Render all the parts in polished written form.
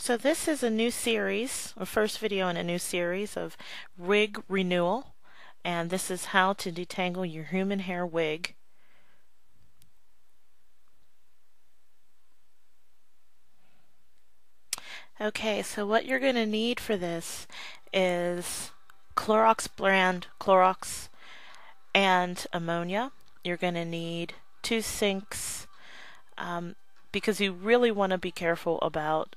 So this is a new series, a first video in a new series of wig renewal, and this is how to detangle your human hair wig. Okay, so what you're going to need for this is Clorox brand Clorox and ammonia. You're going to need 2 sinks because you really want to be careful about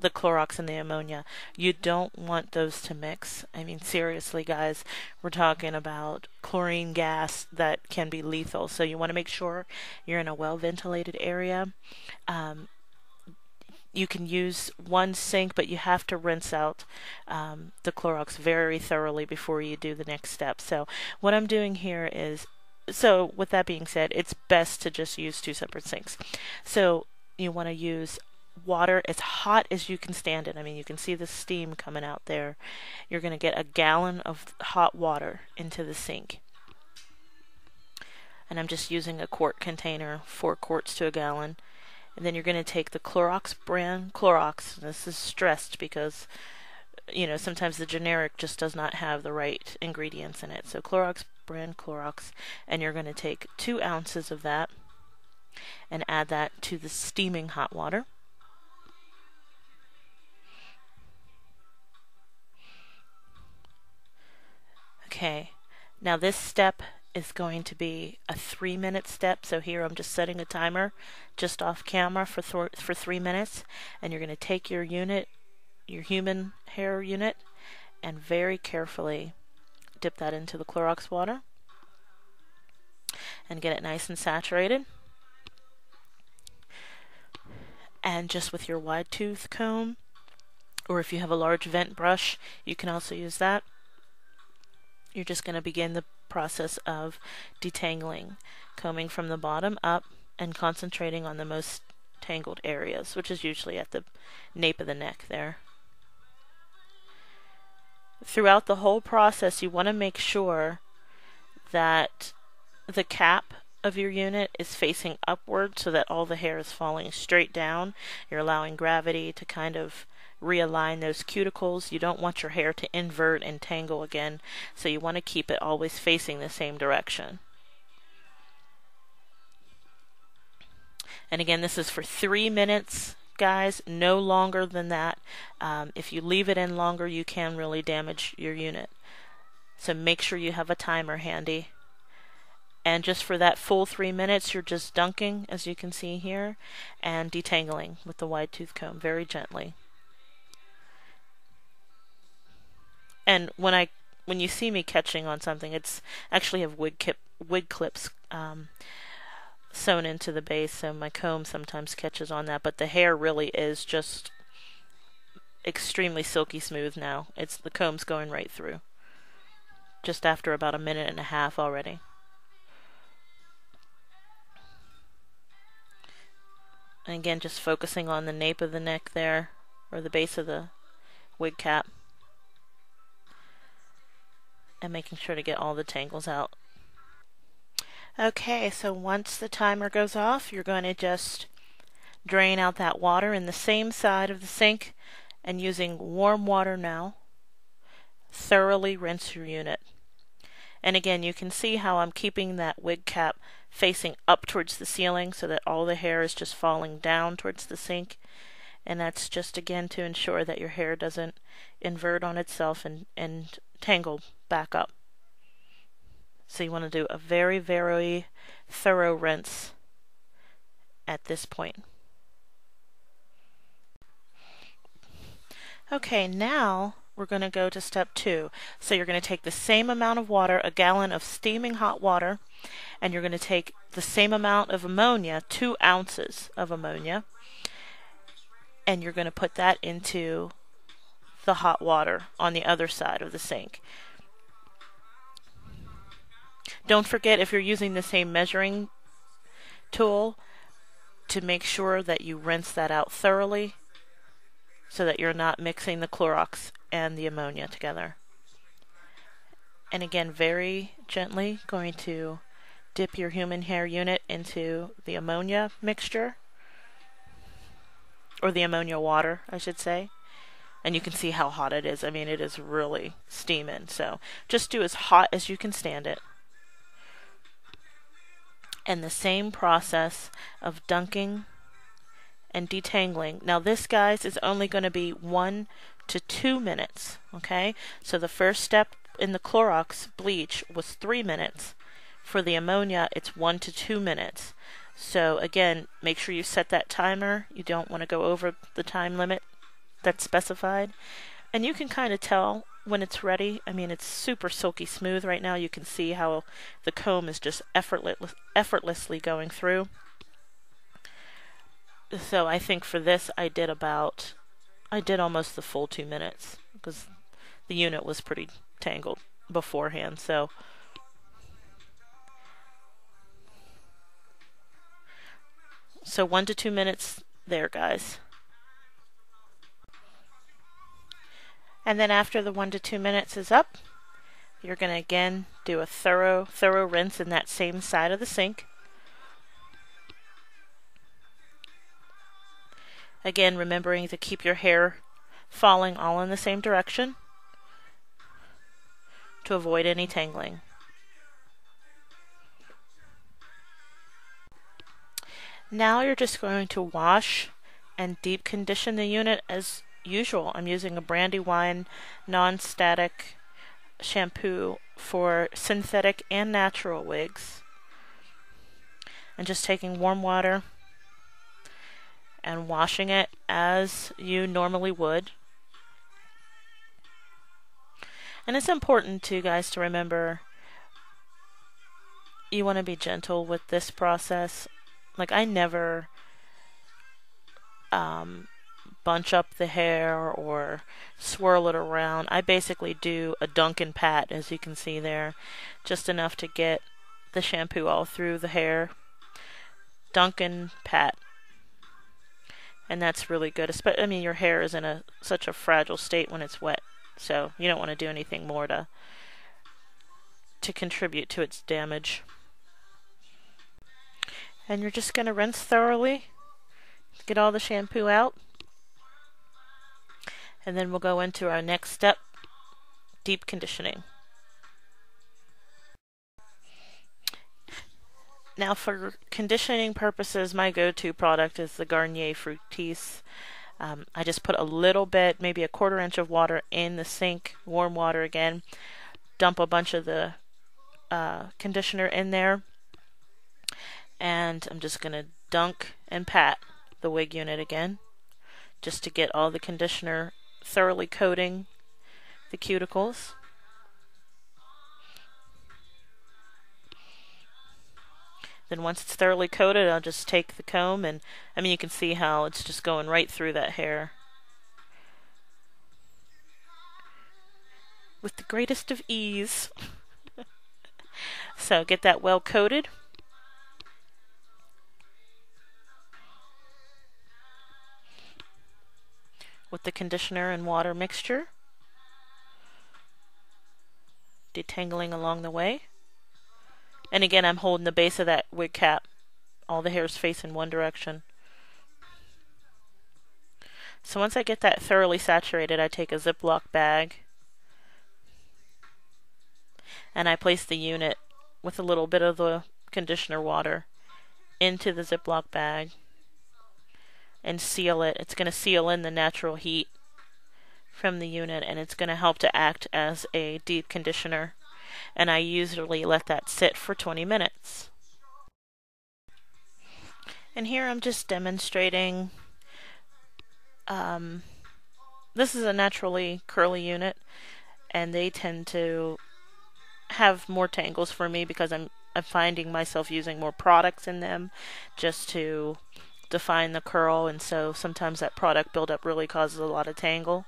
the Clorox and the ammonia. You don't want those to mix. I mean, seriously, guys, we're talking about chlorine gas that can be lethal. So you want to make sure you're in a well-ventilated area. You can use 1 sink, but you have to rinse out the Clorox very thoroughly before you do the next step. So what I'm doing here is, so with that being said, it's best to just use 2 separate sinks. So you want to use water as hot as you can stand it. I mean, you can see the steam coming out there. You're going to get a gallon of hot water into the sink. And I'm just using a quart container, 4 quarts to a gallon. And then you're going to take the Clorox brand Clorox. This is stressed because, you know, sometimes the generic just does not have the right ingredients in it. So Clorox brand Clorox, and you're going to take 2 ounces of that and add that to the steaming hot water. Okay, now this step is going to be a 3-minute step. So here I'm just setting a timer just off camera for 3 minutes, and you're going to take your unit, your human hair unit, and very carefully dip that into the Clorox water and get it nice and saturated. And just with your wide tooth comb, or if you have a large vent brush, you can also use that. You're just going to begin the process of detangling, combing from the bottom up and concentrating on the most tangled areas, which is usually at the nape of the neck there. Throughout the whole process, you want to make sure that the cap of your unit is facing upward so that all the hair is falling straight down. You're allowing gravity to kind of realign those cuticles. You don't want your hair to invert and tangle again, so you want to keep it always facing the same direction. And again, this is for 3 minutes, guys, no longer than that. If you leave it in longer, you can really damage your unit. So make sure you have a timer handy. And just for that full 3 minutes, you're just dunking, as you can see here, and detangling with the wide tooth comb very gently. And when you see me catching on something, it's actually have wig clips sewn into the base, so my comb sometimes catches on that. But the hair really is just extremely silky smooth now. The comb's going right through, just after about 1.5 minutes already. And again, just focusing on the nape of the neck there, or the base of the wig cap, and making sure to get all the tangles out. Okay, so once the timer goes off, you're going to just drain out that water in the same side of the sink, and using warm water now, thoroughly rinse your unit. And again, you can see how I'm keeping that wig cap facing up towards the ceiling so that all the hair is just falling down towards the sink. And that's just, again, to ensure that your hair doesn't invert on itself and tangle back up. So you want to do a very, very thorough rinse at this point. Okay, now we're going to go to step 2. So you're going to take the same amount of water, a gallon of steaming hot water, and you're going to take the same amount of ammonia, 2 ounces of ammonia, and you're going to put that into the hot water on the other side of the sink. Don't forget, if you're using the same measuring tool, to make sure that you rinse that out thoroughly so that you're not mixing the Clorox and the ammonia together. And again, very gently going to dip your human hair unit into the ammonia mixture, or the ammonia water, I should say. And you can see how hot it is. I mean, it is really steaming. So just do as hot as you can stand it. And the same process of dunking and detangling. Now this, guys, is only going to be 1 to 2 minutes. Okay? So the first step in the Clorox bleach was 3 minutes. For the ammonia, it's 1 to 2 minutes. So again, make sure you set that timer. You don't want to go over the time limit that's specified. And you can kind of tell when it's ready. I mean, it's super silky smooth right now. You can see how the comb is just effortlessly going through. So I think for this I did almost the full 2 minutes because the unit was pretty tangled beforehand. So So 1 to 2 minutes there, guys. And then after the 1 to 2 minutes is up, you're going to again do a thorough rinse in that same side of the sink. Again, remembering to keep your hair falling all in the same direction to avoid any tangling. Now you're just going to wash and deep condition the unit as usual. I'm using a Brandywine non-static shampoo for synthetic and natural wigs. And just taking warm water and washing it as you normally would. And it's important to guys to remember you want to be gentle with this process. Like, I never bunch up the hair or swirl it around. I basically do a dunk and pat, as you can see there, just enough to get the shampoo all through the hair. Dunk and pat. And that's really good. I mean, your hair is in such a fragile state when it's wet, so you don't want to do anything more to contribute to its damage. And you're just going to rinse thoroughly, get all the shampoo out, and then we'll go into our next step, deep conditioning. Now for conditioning purposes, my go-to product is the Garnier Fructis. I just put a little bit, maybe a 1/4 inch of water in the sink, warm water again, dump a bunch of the conditioner in there, and I'm just going to dunk and pat the wig unit again, just to get all the conditioner thoroughly coating the cuticles. Then once it's thoroughly coated, I'll just take the comb, and I mean, you can see how it's just going right through that hair with the greatest of ease. So get that well coated. With the conditioner and water mixture, detangling along the way. And again, I'm holding the base of that wig cap. All the hairs face in one direction. So once I get that thoroughly saturated, I take a Ziploc bag and I place the unit with a little bit of the conditioner water into the Ziploc bag and seal it. It's going to seal in the natural heat from the unit, and it's going to help to act as a deep conditioner. And I usually let that sit for 20 minutes. And here I'm just demonstrating. This is a naturally curly unit, and they tend to have more tangles for me because I'm finding myself using more products in them just to define the curl, and so sometimes that product buildup really causes a lot of tangle.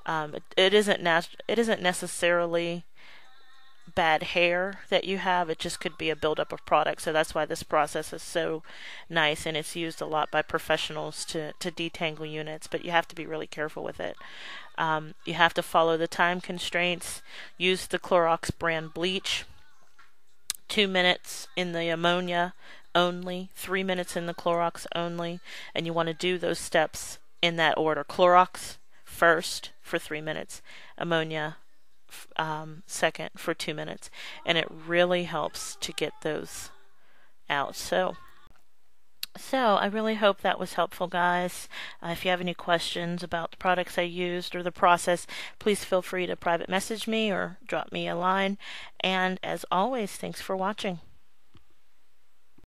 It isn't necessarily bad hair that you have, it just could be a buildup of product. So that's why this process is so nice, and it's used a lot by professionals to detangle units, but you have to be really careful with it. You have to follow the time constraints. Use the Clorox brand bleach. 2 minutes in the ammonia only, 3 minutes in the Clorox only, and you want to do those steps in that order. Clorox first for 3 minutes, ammonia second for 2 minutes, and it really helps to get those out. So I really hope that was helpful, guys. If you have any questions about the products I used or the process, please feel free to private message me or drop me a line. And as always, thanks for watching.